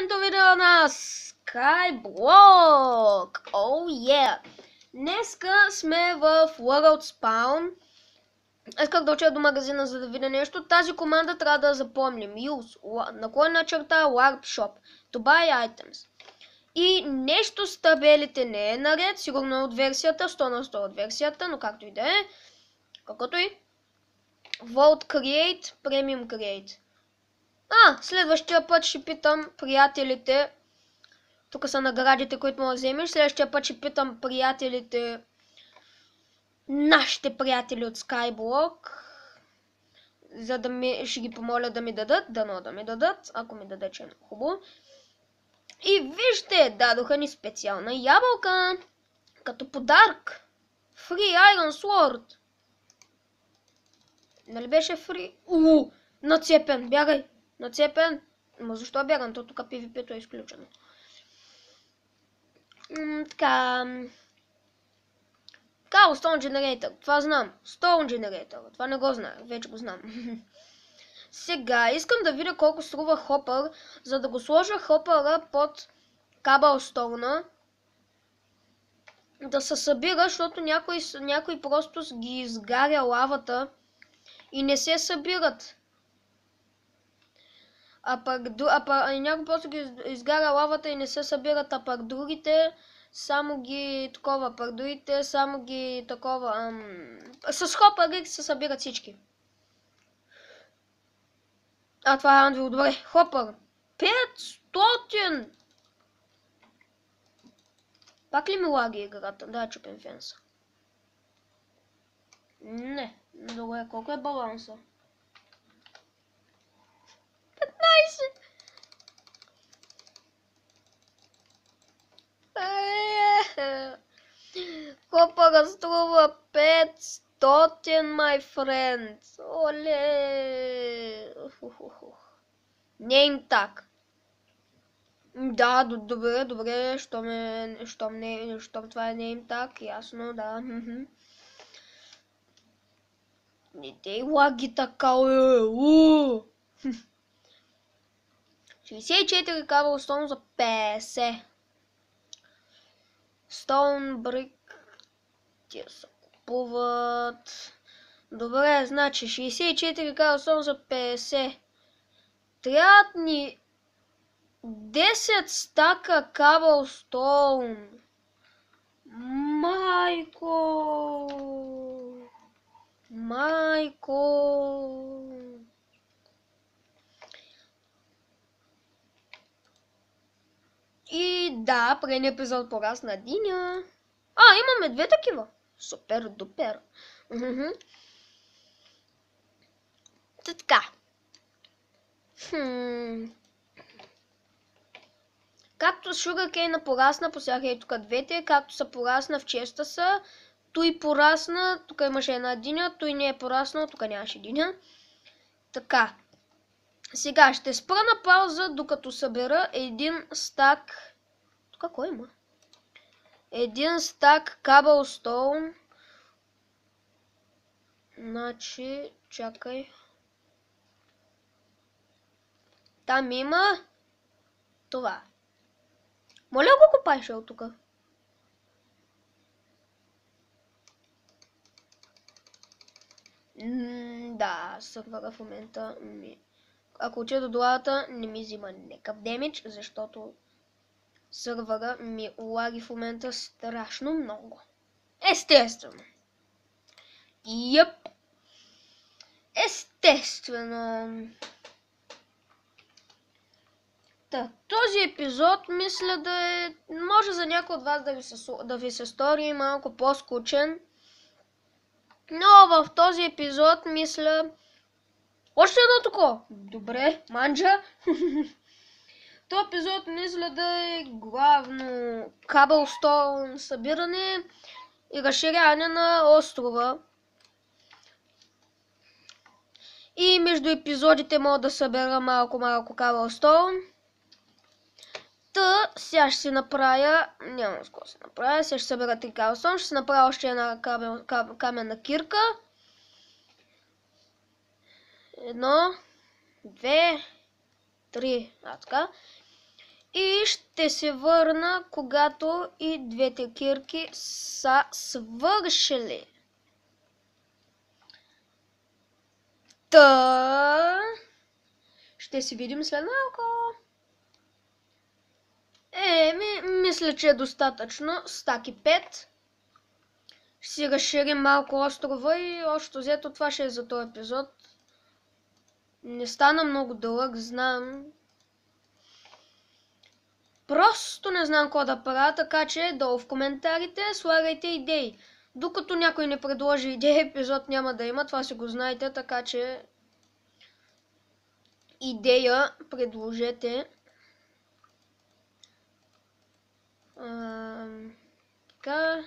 поредното видео на Skyblock! Oh yeah! Днеска сме в World Spawn. Исках да отида до магазина, за да видя нещо. Тази команда трябва да запомним. Use, _warp shop, to buy items. И нещо с табелите не е наред, сигурно от версията, 100 на 100 от версията, но както и да е. Каквото и. Vault Create, Premium Create. Следващия път ще питам приятелите. Тук са наградите, които мога да вземеш. Следващия път ще питам приятелите, нашите приятели от Skyblock, за да ще ги помоля да ми дадат. Дано да ми дадат, ако ми дадат, че е хубаво. И вижте, дадоха ни специална ябълка като подарък. Free Iron Sword. Нали беше free? Нацепен, бягай. Нацепен. Ма защо бягам? То тук PvP-то е изключено. Така. Stone Generator. Това знам. Stone Generator. Това не го знам. Вече го знам. Сега искам да видя колко струва хопър, за да го сложа хопъра под Cobblestone. Да се събира, защото някой просто ги изгаря лавата и не се събират. Някой просто ги изгаря лавата и не се събират, а пък другите само ги такова, другите само ги такова, с хопър се събират всички. Това е Анвил, добре, хопър, 500! Пак ли ми лаги играта? Да, чупен фенса. Не, добре, колко е баланса? 15! Хопъра струва 500, my friend. Оле! Name tag. Да, добре, щом това е name tag, ясно, да. Не дей лаги така, 64 Cobblestone за 50. Stone Brick. Тия се купуват. Добре, значи 64 Cobblestone за 50. Трябват ни 10 стака Cobblestone. Майко. И да, предния епизод порасна диня. Имаме две такива. Супер дупер. Така. Както Sugarcane порасна, посяха тук двете, както са порасна в честа са, той порасна, тук имаше една диня, той не е пораснал, тук нямаше диня. Така. Сега ще спра на пауза, докато събера един стак. Тук кой има? Един стак Cobblestone. Значи, чакай. Там има това. Моля го купайше от тук. Да, сървъра в момента ако отида до лавата, не ми взима никакъв демидж, защото сървъра ми лаги в момента страшно много. Естествено. Естествено. Този епизод мисля да е... Може за някой от вас да ви се стори малко по-скучен. Но в този епизод мисля... Още едно такова. Добре, манджа. Този епизод мисля да е главно Cobblestone събиране и разширяване на острова. И между епизодите мога да събера малко Cobblestone. Сега ще си направя... Няма с какво се направя. Сега ще събера 3 Cobblestone. Ще си направя още една каменна кирка. 1, 2, 3. Така. И ще се върна, когато и двете кирки са свършили. Та... Ще се видим след малко. Мисля, че е достатъчно. Стаки 5. Ще си разширим малко острова и общо взето това ще е за този епизод. Не стана много дълъг, знам. Просто не знам какво да правя, така че долу в коментарите слагайте идеи. Докато някой не предложи идея, епизод няма да има, това си го знаете, така че идея предложете. Така,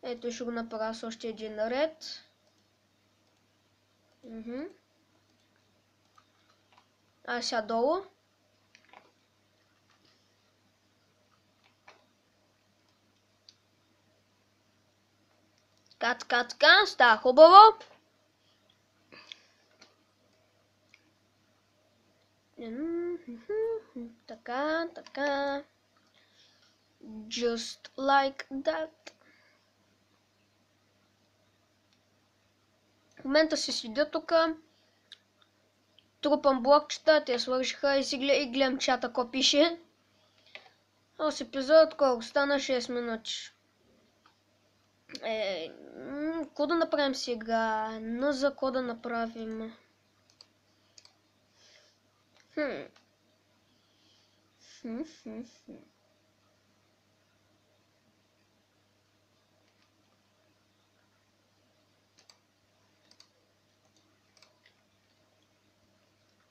ето ще го направя с още един ред. А сега долу. Така, става хубаво. Така. Just like that. В момента си седя тук. Трупам блокчета, те свършиха и гледам чата какво пише. С епизод колко стана 6 минути. Какво да направим сега? За какво да направим?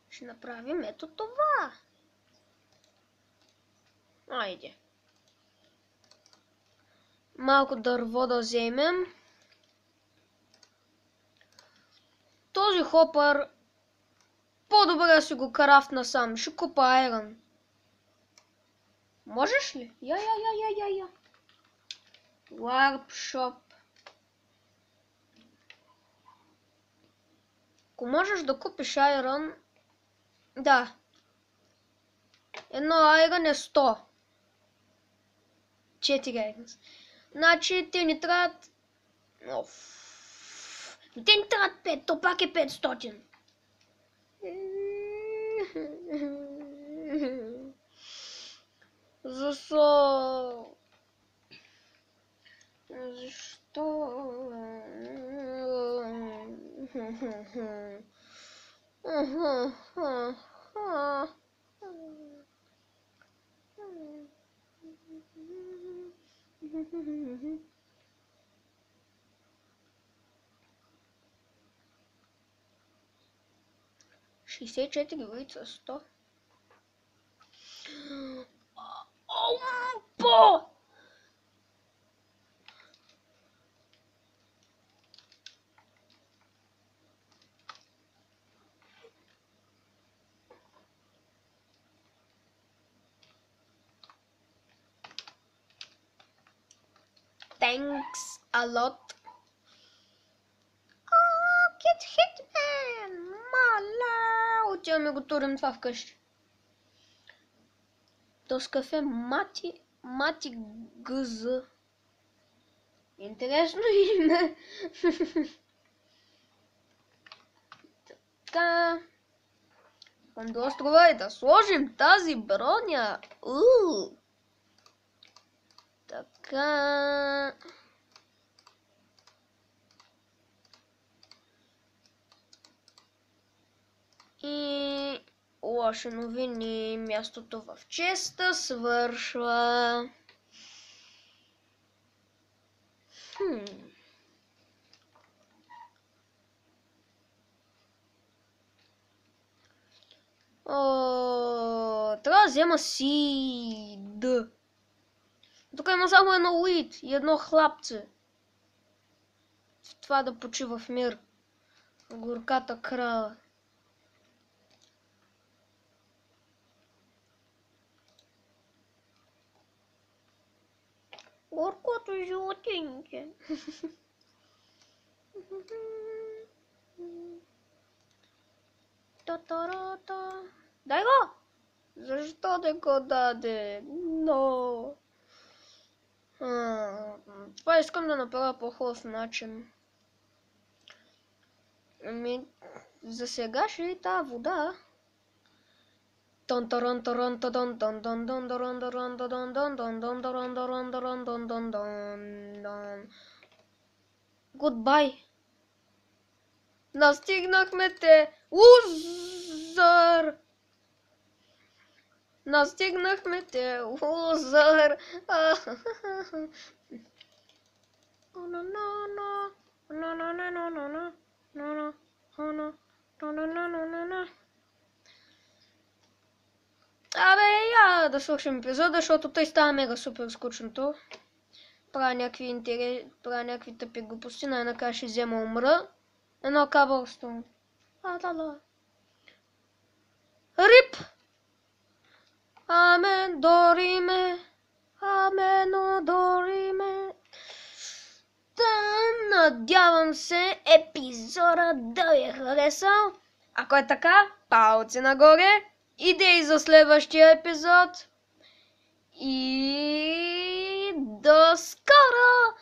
Ще направим ето това. Айде. Малко дърво да вземем. Този хопър по-добре си го крафтна сам. Ще купа айрон. Можеш ли? Я. Warpshop. Ако можеш да купиш айрон... Да. Едно айрон е 100. 4 айрон. Значи те ни трябват... Те ни трябват 5, то пак е 500. Защо? Шестдесет 64 улица 100. Опа! Thanks a lot. Kid Hitman! Мала! Отиваме го турим това вкъщи. То с кафе Мати ГЗ. Интересно име. Така. До острова и да сложим тази броня. Така. И лоши новини. Мястото в честа свършва. Трябва да взема сид. Тук има само едно уит и едно хлапце. Това да почива в мир. Горката крава. Горкото животинке. Та-та-ра-та. Дай го! защо не го даде? Но... Това искам да направя по хубав начин. Ами, за сега ще е тази вода. Goodbye. Настигнахме те! Лузър! Настигнахме те! Лузър! Абе, я да свършим епизода, защото той става мега супер скучното. Правя някакви тъпи глупости, най-накрая ще взема умра. Едно кабълстон. Рип! Амен, дориме. Амен, дориме. Надявам се епизода да ви е харесал. Ако е така, палци нагоре. Идеи за следващия епизод. И до скоро!